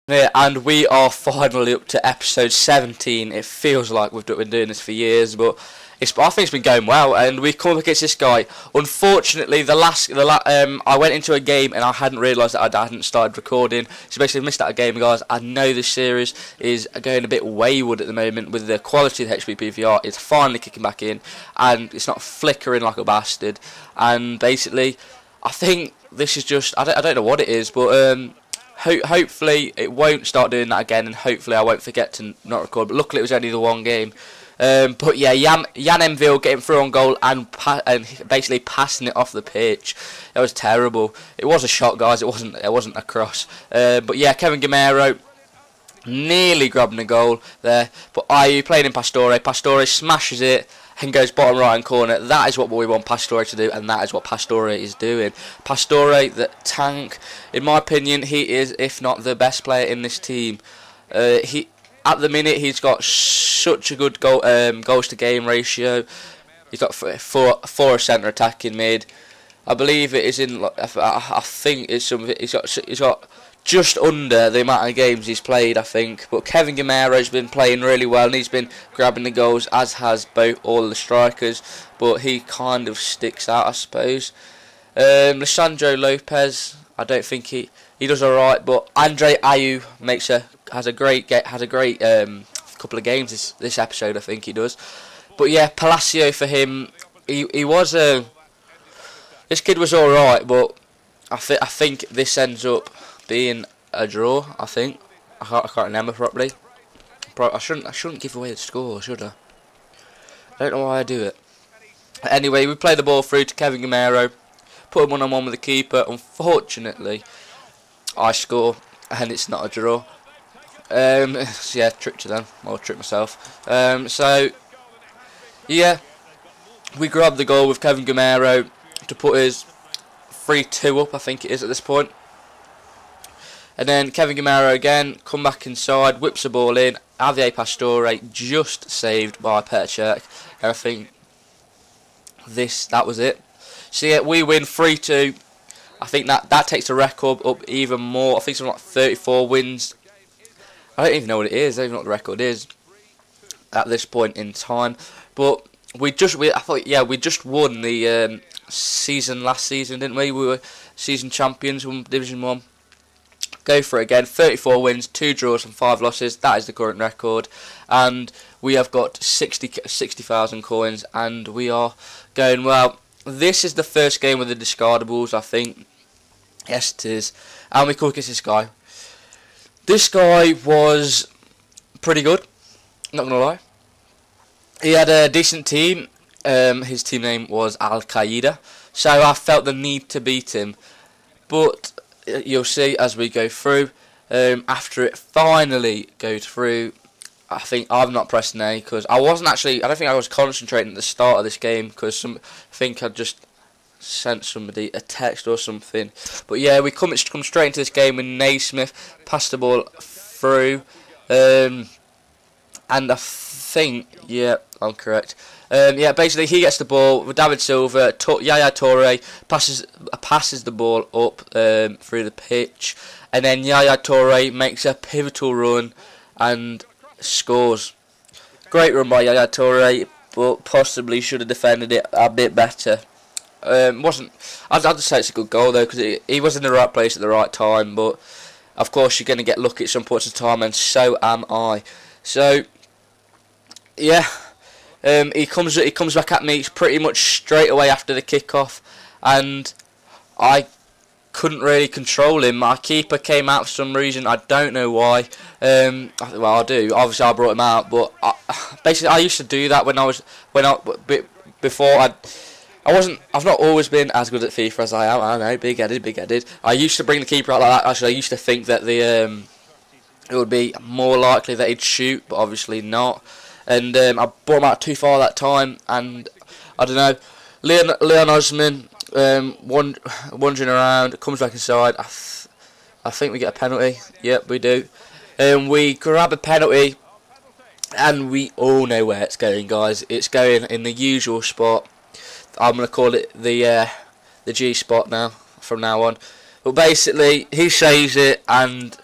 Yeah, and we are finally up to episode 17. It feels like we've been doing this for years, but I think it's been going well. And we come up against this guy. Unfortunately, I went into a game and I hadn't realised that I hadn't started recording. So basically, missed out a game, guys. I know this series is going a bit wayward at the moment with the quality of the HP PVR. It's finally kicking back in, and it's not flickering like a bastard. And basically, I think this is just I don't know what it is, but hopefully it won't start doing that again, and hopefully I won't forget to not record. But luckily it was only the one game. But yeah, Jan Enville getting through on goal and basically passing it off the pitch. It was terrible. It was a shot, guys. It wasn't a cross. But yeah, Kevin Gamero nearly grabbing a goal there. But Ayew playing in Pastore. Pastore smashes it and goes bottom right hand corner. That is what we want Pastore to do, and that is what Pastore is doing. Pastore, the tank, in my opinion, he is, if not the best player in this team. At the minute, he's got such a good goals to game ratio. He's got four centre attacking mid. I believe it is in. I think it's some. He's got just under the amount of games he's played, I think. But Kevin Gamero's been playing really well, and he's been grabbing the goals, as has all the strikers. But he kind of sticks out, I suppose. Lisandro Lopez, I don't think he does alright. But Andre Ayew has a great couple of games this episode, I think he does. But yeah, Palacio for him, he was this kid was alright, but I think this ends up being a draw. I think I can't remember properly. I shouldn't give away the score, should I? I don't know why I do it. Anyway, we play the ball through to Kevin Gamero, put him 1-on-1 with the keeper. Unfortunately, I score, and it's not a draw. So yeah, tricked you then. I'll trick myself. So yeah, we grab the goal with Kevin Gamero to put us 3-2 up, I think it is at this point. And then Kevin Gamero again, come back inside, whips the ball in. Javier Pastore just saved by Petr. And I think that was it. So yeah, we win 3-2. I think that takes the record up even more. I think something like 34 wins. I don't even know what it is. I don't even know what the record is at this point in time. But we just won the season last season, didn't we? We were season champions, won Division 1. Go for it again. 34 wins, 2 draws and 5 losses. That is the current record. And we have got 60,000 coins, and we are going well. This is the first game with the discardables, I think. Yes, it is. And we come against this guy. This guy was pretty good, not going to lie. He had a decent team. His team name was Al Qaeda. So I felt the need to beat him. But you'll see as we go through, after it finally goes through, I think I've not pressed an A because I don't think I was concentrating at the start of this game because I think I just sent somebody a text or something. But yeah, we come straight into this game with Naismith, passed the ball through, and I think, yeah, I'm correct. Yeah, basically he gets the ball with David Silva. Yaya Toure passes the ball up through the pitch, and then Yaya Toure makes a pivotal run and scores. Great run by Yaya Toure, but possibly should have defended it a bit better. I'd just say it's a good goal though, because he was in the right place at the right time. But of course you're going to get lucky at some points of time, and so am I. So yeah. He comes back at me pretty much straight away after the kick-off, and I couldn't really control him. My keeper came out for some reason. I don't know why. Well, I do. Obviously, I brought him out, but basically, I used to do that I've not always been as good at FIFA as I am. I know, big-headed. I used to bring the keeper out like that. Actually, I used to think that it would be more likely that he'd shoot, but obviously not. And I brought him out too far that time, and I don't know. Leon Osman wandering around, comes back inside. I think we get a penalty. Yep, we do. We grab a penalty, and we all know where it's going, guys. It's going in the usual spot. I'm gonna call it the G spot now from now on. But basically, he saves it, and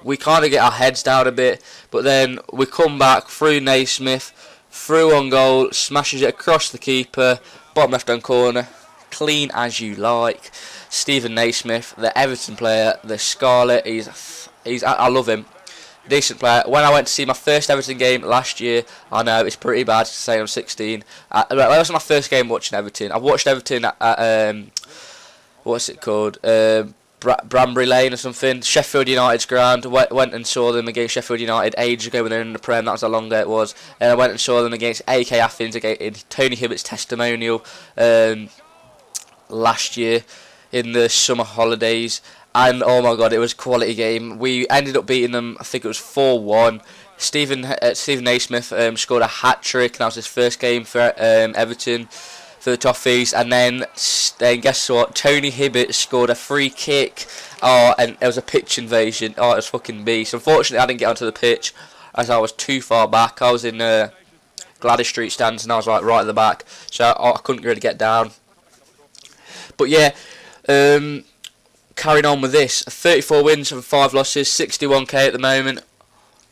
we kind of get our heads down a bit, but then we come back through Naismith, through on goal, smashes it across the keeper, bottom left hand corner, clean as you like. Stephen Naismith, the Everton player, the Scarlet, I love him. Decent player. When I went to see my first Everton game last year, I know it's pretty bad to say I'm 16. That was my first game watching Everton. I watched Everton at what's it called? Brambury Lane or something. Sheffield United's ground. Went and saw them against Sheffield United ages ago when they were in the Prem. That was how long ago it was. And I went and saw them against AK Athens in Tony Hibbert's testimonial last year in the summer holidays. And oh my god, it was a quality game. We ended up beating them, I think it was 4-1. Stephen Naismith scored a hat-trick, and that was his first game for Everton, for the Toffees. And then guess what? Tony Hibbert scored a free kick. Oh, and it was a pitch invasion. Oh, it was fucking beast. Unfortunately, I didn't get onto the pitch, as I was too far back. I was in Gladys Street stands, and I was like right at the back, so I couldn't really get down. But yeah, carrying on with this, 34 wins and 5 losses, 61k at the moment.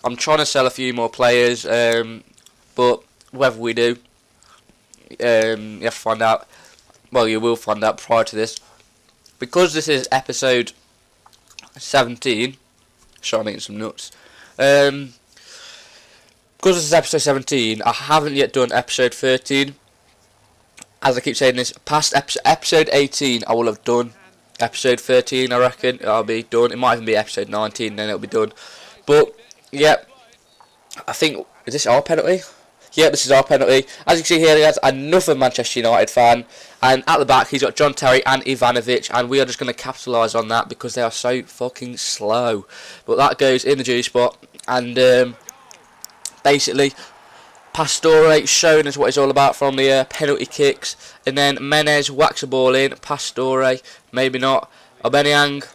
I'm trying to sell a few more players, but whether we do, you have to find out. Well, you will find out prior to this. Because this is episode 17, sorry, I'm eating some nuts. Because this is episode 17, I haven't yet done episode 13. As I keep saying this, past episode 18 I will have done. Episode 13, I reckon, I'll be done. It might even be episode 19, then it'll be done. But, yeah, I think, is this our penalty? Yeah, this is our penalty. As you can see here, he has another Manchester United fan. And at the back, he's got John Terry and Ivanovic. And we are just going to capitalise on that because they are so fucking slow. But that goes in the G spot. And, basically, Pastore showing us what it's all about from the penalty kicks. And then Menez whacks a ball in. Pastore, maybe not. Aubameyang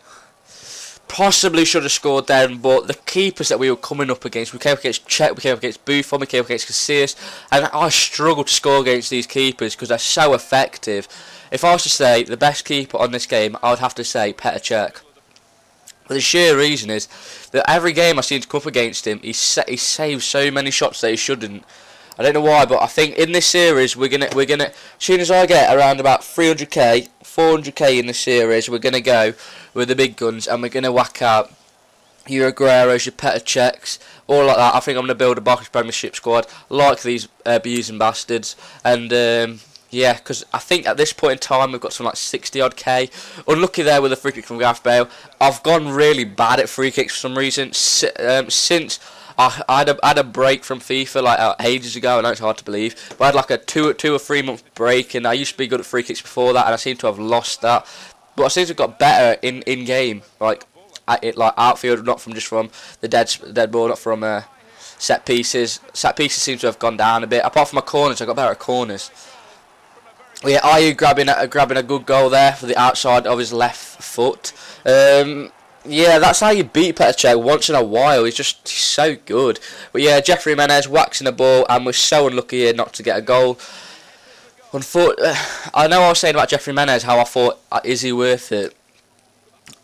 possibly should have scored then, but the keepers that we were coming up against, we came up against Cech, we came up against Buffon, we came up against Casillas, and I struggle to score against these keepers because they're so effective. If I was to say the best keeper on this game, I would have to say Petr Cech. But the sheer reason is that every game I seem to come up against him, he saves so many shots that he shouldn't. I don't know why, but I think in this series we're gonna as soon as I get around about 300k, 400k in this series, we're gonna go with the big guns and we're gonna whack out your Agueros, your Petr Cechs, all like that. I think I'm gonna build a Barclays Premiership squad like these abusing bastards, and yeah, because I think at this point in time we've got something like 60 odd k. Unlucky there with a free kick from Gareth Bale. I've gone really bad at free kicks for some reason since. I had a break from FIFA like ages ago. I know it's hard to believe, but I had like a two or 3 month break, and I used to be good at free kicks before that, and I seem to have lost that. But I seem to have got better in game, like outfield, not from just from the dead ball, not from set pieces. Set pieces seem to have gone down a bit. Apart from my corners, I got better at corners. Well, yeah, Ayew grabbing a good goal there for the outside of his left foot. Yeah, that's how you beat Petr Cech once in a while. He's so good. But yeah, Jeffrey Menez waxing the ball, and we're so unlucky here not to get a goal. I know I was saying about Jeffrey Menez how I thought, is he worth it?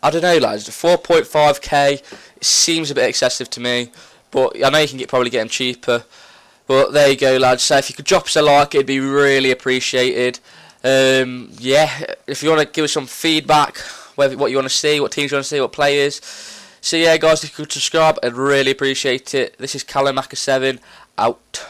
I don't know, lads. 4.5k seems a bit excessive to me, but I know you can probably get him cheaper. But there you go, lads. So if you could drop us a like, it'd be really appreciated. Yeah, if you want to give us some feedback, what you want to see, what teams you want to see, what players. So yeah, guys, if you could subscribe, I'd really appreciate it. This is MACATTACK, out.